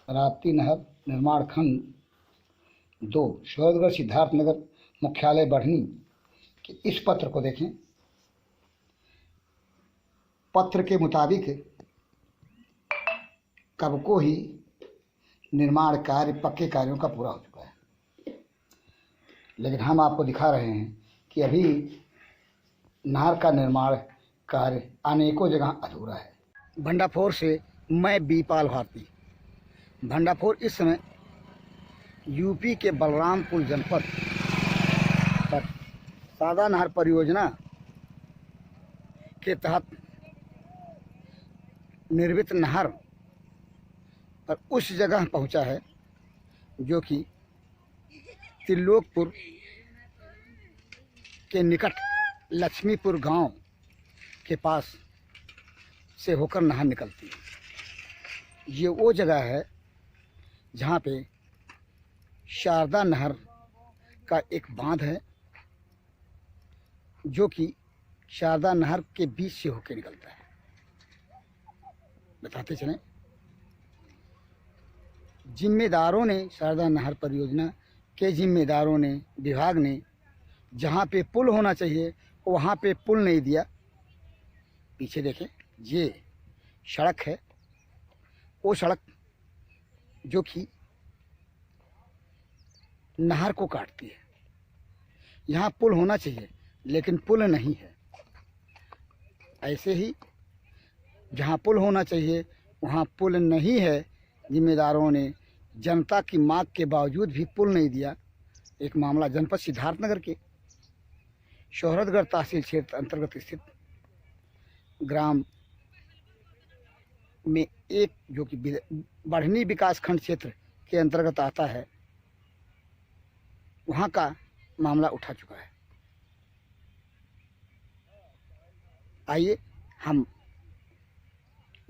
राप्ती नहर निर्माण खंड 2 शरदगढ़ सिद्धार्थनगर मुख्यालय बढ़नी के इस पत्र को देखें। पत्र के मुताबिक कब को ही निर्माण कार्य पक्के कार्यों का पूरा हो चुका है, लेकिन हम आपको दिखा रहे हैं कि अभी नहर का निर्माण कार्य अनेकों जगह अधूरा है। भंडारपुर से मैं बीपाल भारती। भंडारपुर इस समय यूपी के बलरामपुर जनपद पर शारदा नहर परियोजना के तहत निर्मित नहर पर उस जगह पहुंचा है जो कि त्रिलोकपुर के निकट लक्ष्मीपुर गांव के पास से होकर नहर निकलती है। ये वो जगह है जहाँ पे शारदा नहर का एक बांध है जो कि शारदा नहर के बीच से होकर निकलता है। बताते चलें, जिम्मेदारों ने शारदा नहर परियोजना के जिम्मेदारों ने विभाग ने जहाँ पे पुल होना चाहिए वहाँ पे पुल नहीं दिया। पीछे देखें, ये सड़क है, वो सड़क जो कि नहर को काटती है। यहाँ पुल होना चाहिए लेकिन पुल नहीं है। ऐसे ही जहाँ पुल होना चाहिए वहाँ पुल नहीं है। जिम्मेदारों ने जनता की मांग के बावजूद भी पुल नहीं दिया। एक मामला जनपद सिद्धार्थनगर के शोहरतगढ़ तहसील क्षेत्र अंतर्गत स्थित ग्राम में एक जो कि बढ़नी विकास खंड क्षेत्र के अंतर्गत आता है, वहाँ का मामला उठा चुका है। आइए हम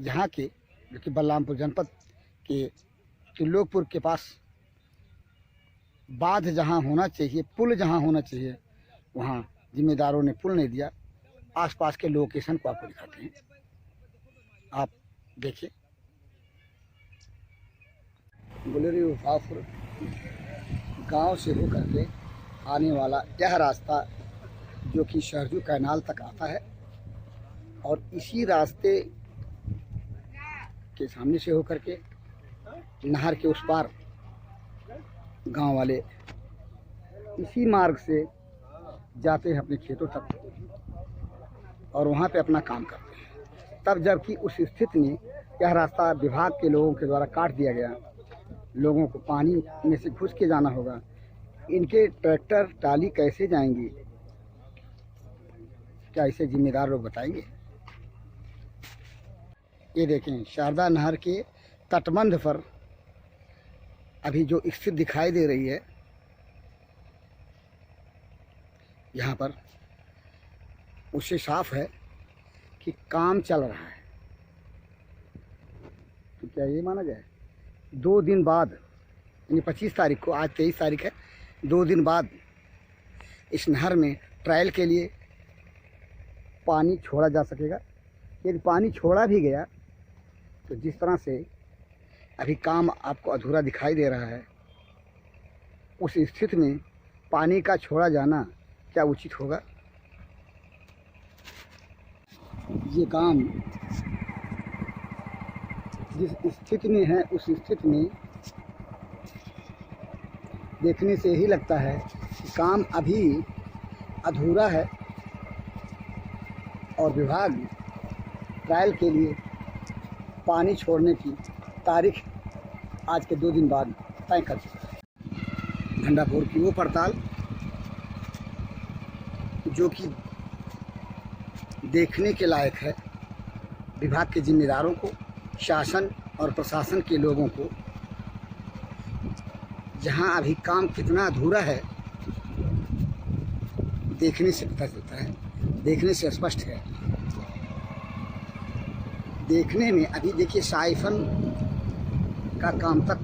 यहाँ के जो कि बलरामपुर जनपद के त्रिलोकपुर के पास बांध जहाँ होना चाहिए, पुल जहाँ होना चाहिए, वहाँ जिम्मेदारों ने पुल नहीं दिया। आसपास के लोकेशन को आपको दिखाते हैं, आप देखिए। गुलेरी वफापुर गांव से होकर के आने वाला यह रास्ता जो कि सरजू कैनाल तक आता है और इसी रास्ते के सामने से होकर के नहर के उस पार गांव वाले इसी मार्ग से जाते हैं अपने खेतों तक और वहां पे अपना काम करते हैं। तब जबकि उस स्थिति में यह रास्ता विभाग के लोगों के द्वारा काट दिया गया। लोगों को पानी में से घुस के जाना होगा। इनके ट्रैक्टर टाली कैसे जाएंगे, क्या इसे जिम्मेदार लोग बताएंगे? ये देखें, शारदा नहर के तटबंध पर अभी जो स्थिति दिखाई दे रही है, यहाँ पर उससे साफ है कि काम चल रहा है। तो क्या ये माना जाए 2 दिन बाद, यानी 25 तारीख को, आज 23 तारीख है, 2 दिन बाद इस नहर में ट्रायल के लिए पानी छोड़ा जा सकेगा। यदि पानी छोड़ा भी गया तो जिस तरह से अभी काम आपको अधूरा दिखाई दे रहा है, उस स्थिति में पानी का छोड़ा जाना क्या उचित होगा? ये काम जिस स्थिति में है उस स्थिति में देखने से ही लगता है कि काम अभी अधूरा है और विभाग ट्रायल के लिए पानी छोड़ने की तारीख आज के 2 दिन बाद तय कर चुका है। भंडारपुर की वो पड़ताल जो कि देखने के लायक है। विभाग के जिम्मेदारों को, शासन और प्रशासन के लोगों को, जहां अभी काम कितना अधूरा है देखने से पता चलता है, देखने से स्पष्ट है। देखने में अभी देखिए साइफन का काम तक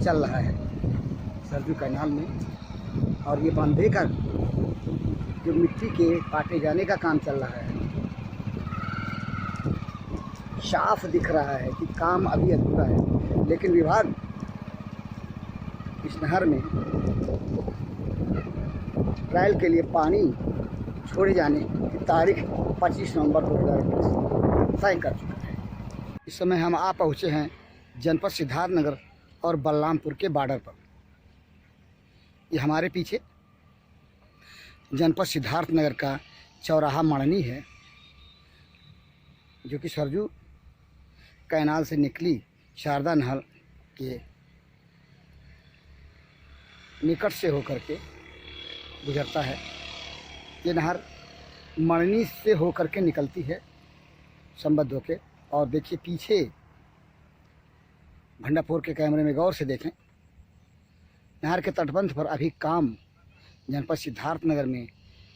चल रहा है सरजू कैनाल में, और ये बांधे का जो मिट्टी के काटे जाने का काम चल रहा है। साफ दिख रहा है कि काम अभी अधूरा है। लेकिन विभाग इस नहर में ट्रायल के लिए पानी छोड़े जाने की तारीख 25 नवंबर 2021 तय कर चुका है। इस समय हम आ पहुँचे हैं जनपद सिद्धार्थनगर और बलरामपुर के बॉर्डर पर। ये हमारे पीछे जनपद सिद्धार्थनगर का चौराहा मढ़नी है, जो कि सरजू कैनाल से निकली शारदा नहर के निकट से होकर के गुजरता है। ये नहर मढ़नी से होकर के निकलती है संबद्ध होके। और देखिए पीछे भंडापुर के कैमरे में गौर से देखें, नहर के तटबंध पर अभी काम जनपद सिद्धार्थनगर में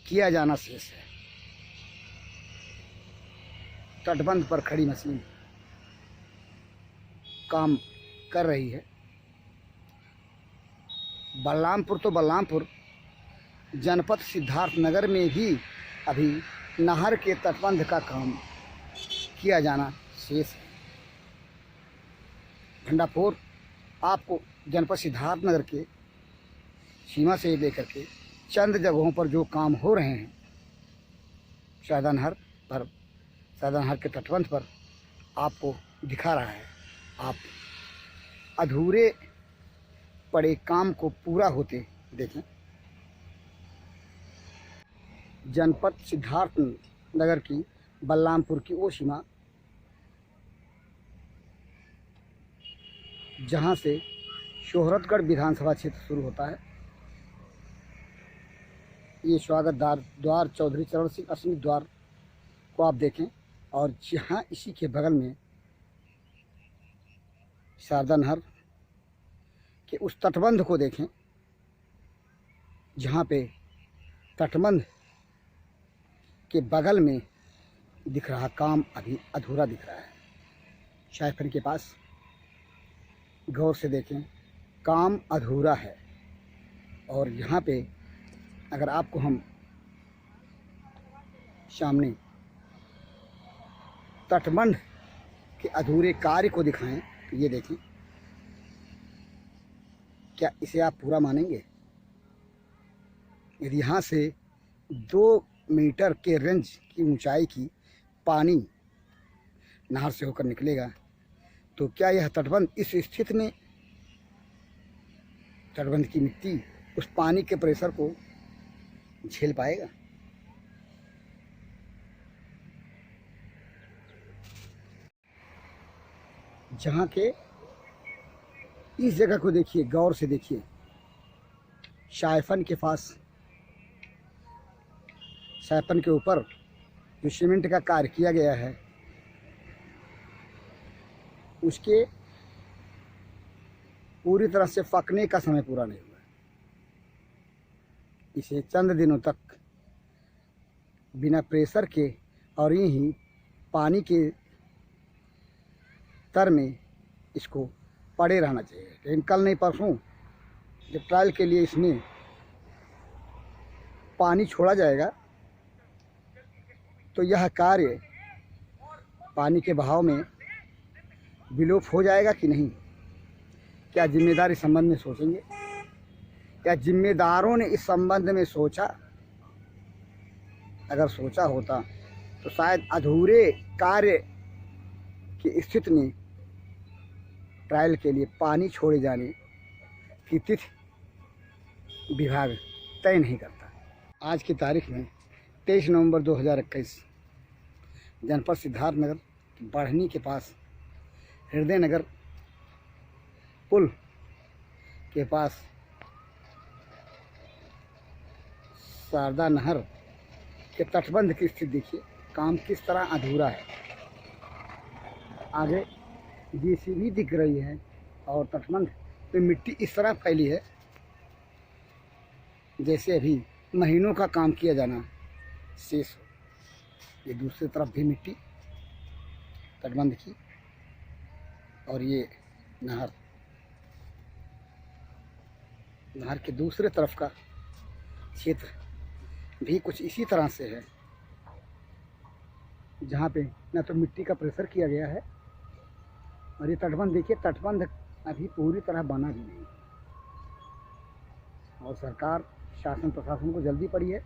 किया जाना शेष है। तटबंध पर खड़ी मशीन काम कर रही है। बलरामपुर तो बलरामपुर, जनपद सिद्धार्थनगर में भी अभी नहर के तटबंध का काम किया जाना शेष है। भंडापुर आपको जनपद सिद्धार्थनगर के सीमा से लेकर के चंद जगहों पर जो काम हो रहे हैं शारदा नहर पर, शारदा नहर के तटबंध पर आपको दिखा रहा है। आप अधूरे पड़े काम को पूरा होते देखें। जनपद सिद्धार्थनगर की बलरामपुर की वो सीमा जहां से शोहरतगढ़ विधानसभा क्षेत्र शुरू होता है। ये स्वागत द्वार चौधरी चरण सिंह असमी द्वार को आप देखें, और जहाँ इसी के बगल में शारदा नहर के उस तटबंध को देखें, जहाँ पे तटबंध के बगल में दिख रहा काम अभी अधूरा दिख रहा है। शायफन के पास गौर से देखें, काम अधूरा है। और यहाँ पे अगर आपको हम सामने तटबंध के अधूरे कार्य को दिखाएं तो ये देखें, क्या इसे आप पूरा मानेंगे? यदि यहाँ से 2 मीटर के रेंज की ऊंचाई की पानी नहर से होकर निकलेगा तो क्या यह तटबंध इस स्थिति में, तटबंध की मिट्टी उस पानी के प्रेशर को झेल पाएगा? जहाँ के इस जगह को देखिए, गौर से देखिए, शायफन के पास, शायफन के ऊपर जो सीमेंट का कार्य किया गया है उसके पूरी तरह से पकने का समय पूरा नहीं हुआ है। इसे चंद दिनों तक बिना प्रेशर के और यहीं पानी के तर में इसको पड़े रहना चाहिए। लेकिन कल नहीं परसों जब ट्रायल के लिए इसमें पानी छोड़ा जाएगा तो यह कार्य पानी के बहाव में विलोप हो जाएगा कि नहीं? क्या जिम्मेदार इस संबंध में सोचेंगे? क्या जिम्मेदारों ने इस संबंध में सोचा? अगर सोचा होता तो शायद अधूरे कार्य की स्थिति में ट्रायल के लिए पानी छोड़े जाने की तिथि विभाग तय नहीं करता। आज की तारीख में 23 नवंबर 2021 जनपद सिद्धार्थनगर बढ़नी के पास हृदय नगर पुल के पास शारदा नहर के तटबंध की स्थिति देखिए, काम किस तरह अधूरा है। आगे जेसीबी दिख रही है और तटबंध पे मिट्टी इस तरह फैली है जैसे अभी महीनों का काम किया जाना शेष हो। ये दूसरी तरफ भी मिट्टी तटबंध की, और ये नहर के दूसरे तरफ का क्षेत्र भी कुछ इसी तरह से है, जहाँ पे न तो मिट्टी का प्रेशर किया गया है और ये तटबंध देखिए, तटबंध अभी पूरी तरह बना भी नहीं, और सरकार शासन प्रशासन को जल्दी पड़ी है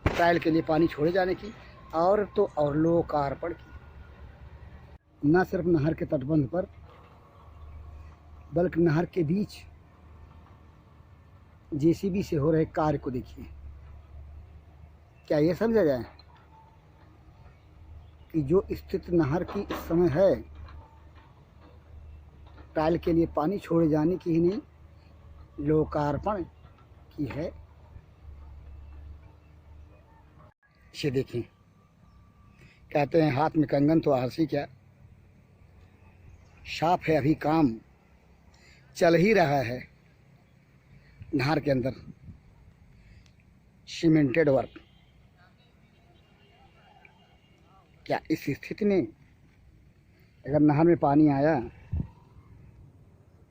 ट्रायल के लिए पानी छोड़े जाने की, और तो और लोकार्पण की। न सिर्फ नहर के तटबंध पर बल्कि नहर के बीच जेसीबी से हो रहे कार्य को देखिए। क्या ये समझा जाए कि जो स्थिति नहर की इस समय है, ट्रायल के लिए पानी छोड़े जाने की ही नहीं, लोकार्पण की है। इसे देखें, कहते हैं हाथ में कंगन तो आरसी क्या, साफ है अभी काम चल ही रहा है नहर के अंदर, सीमेंटेड वर्क। क्या इस स्थिति में अगर नहर में पानी आया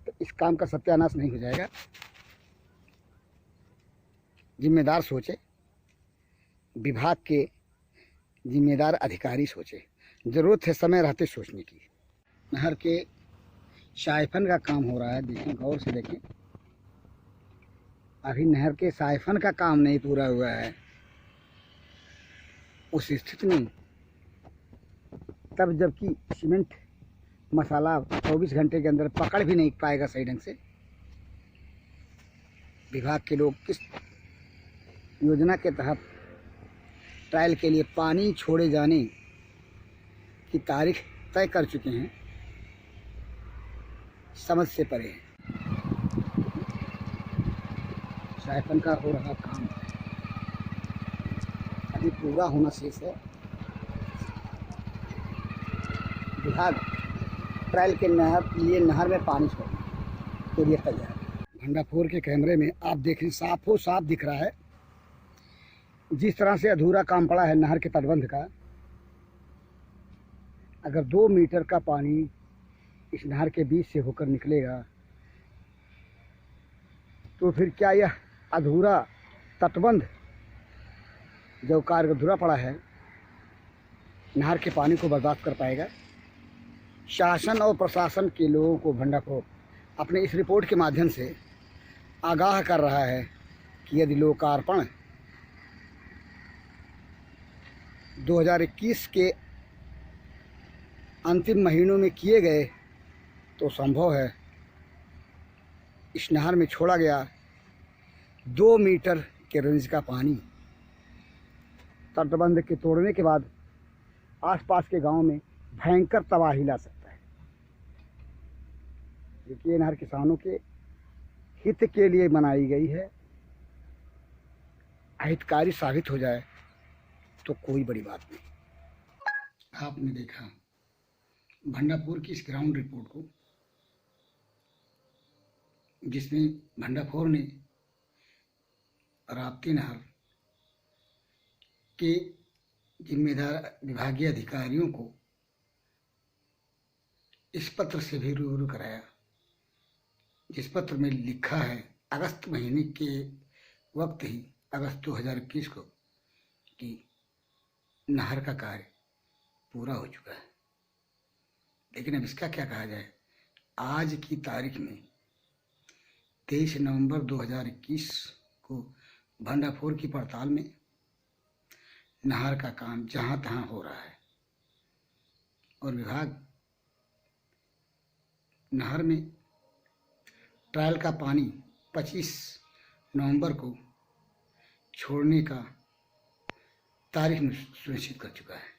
तो इस काम का सत्यानाश नहीं हो जाएगा? जिम्मेदार सोचे, विभाग के जिम्मेदार अधिकारी सोचे, ज़रूरत है समय रहते सोचने की। नहर के साइफन का काम हो रहा है, देखें गौर से देखें, अभी नहर के साइफन का काम नहीं पूरा हुआ है। उस स्थिति में तब जबकि सीमेंट मसाला 24 घंटे के अंदर पकड़ भी नहीं पाएगा सही ढंग से, विभाग के लोग किस योजना के तहत ट्रायल के लिए पानी छोड़े जाने की तारीख तय कर चुके हैं, समझ से परे है। साइफन का हो रहा काम अभी पूरा होना शेष है। विभाग ट्रायल के नहर में पानी छोड़ने के लिए तैयार है। भंडारपुर के कैमरे में आप देखें, साफों साफ दिख रहा है जिस तरह से अधूरा काम पड़ा है नहर के तटबंध का। अगर 2 मीटर का पानी इस नहर के बीच से होकर निकलेगा तो फिर क्या यह अधूरा तटबंध जो कार्य अधूरा पड़ा है नहर के पानी को बर्दाश्त कर पाएगा? शासन और प्रशासन के लोगों को भंडारपुर अपने इस रिपोर्ट के माध्यम से आगाह कर रहा है कि यदि लोकार्पण 2021 के अंतिम महीनों में किए गए तो संभव है इस नहर में छोड़ा गया 2 मीटर के रेंज का पानी तटबंध के तोड़ने के बाद आसपास के गांव में भयंकर तबाही ला सकता है। देखिए, नहर किसानों के हित के लिए बनाई गई है, अहितकारी साबित हो जाए तो कोई बड़ी बात नहीं। आपने देखा भंडारपुर की इस ग्राउंड रिपोर्ट को, जिसमें भंडारपुर ने राप्ती नहर के जिम्मेदार विभागीय अधिकारियों को इस पत्र से भी रूबरू कराया, जिस पत्र में लिखा है अगस्त महीने के वक्त ही, अगस्त 2021 को, कि नहर का कार्य पूरा हो चुका है। लेकिन अब इसका क्या कहा जाए, आज की तारीख में 23 नवंबर 2021 को भंडारपुर की पड़ताल में नहर का काम जहाँ तहाँ हो रहा है और विभाग नहर में ट्रायल का पानी 25 नवंबर को छोड़ने का तारीख सुनिश्चित कर चुका है।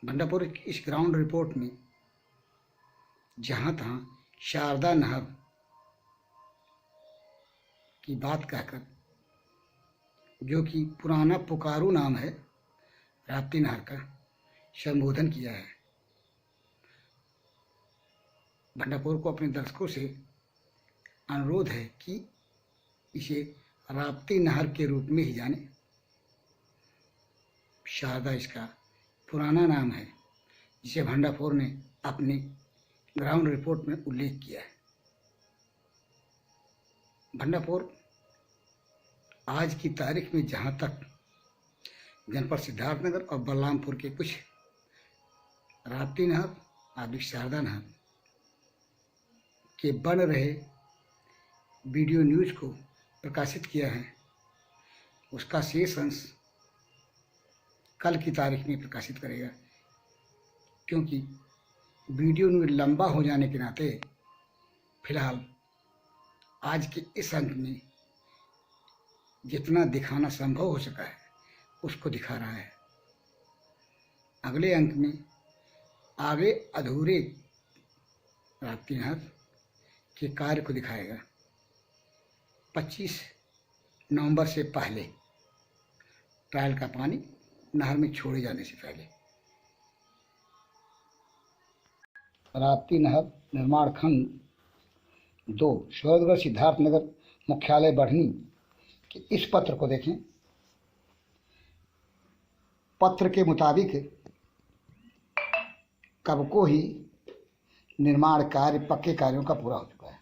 भंडारपुर की इस ग्राउंड रिपोर्ट में जहाँ तहाँ शारदा नहर की बात कहकर, जो कि पुराना पुकारू नाम है राप्ती नहर का, संबोधन किया है। भंडारपुर को अपने दर्शकों से अनुरोध है कि इसे राप्ती नहर के रूप में ही जाने। शारदा इसका पुराना नाम है जिसे भंडारपुर ने अपनी ग्राउंड रिपोर्ट में उल्लेख किया है। भंडारपुर आज की तारीख में जहाँ तक जनपद सिद्धार्थनगर और बलरामपुर के कुछ राप्ती नहर आदि शारदा नहर के बन रहे वीडियो न्यूज को प्रकाशित किया है, उसका शेष अंश कल की तारीख में प्रकाशित करेगा, क्योंकि वीडियो न्यूज लंबा हो जाने के नाते फिलहाल आज के इस अंक में जितना दिखाना संभव हो सका है उसको दिखा रहा है। अगले अंक में आगे अधूरे राप्ती नहर के कार्य को दिखाएगा। 25 नवंबर से पहले ट्रायल का पानी नहर में छोड़े जाने से पहले राप्ती नहर निर्माण खंड 2 शरदगढ़ सिद्धार्थनगर मुख्यालय बढ़नी के इस पत्र को देखें। पत्र के मुताबिक कब को ही निर्माण कार्य पक्के कार्यों का पूरा हो चुका है,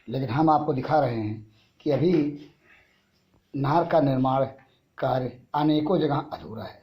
लेकिन हम आपको दिखा रहे हैं कि अभी नहर का निर्माण कार्य अनेकों जगह अधूरा है।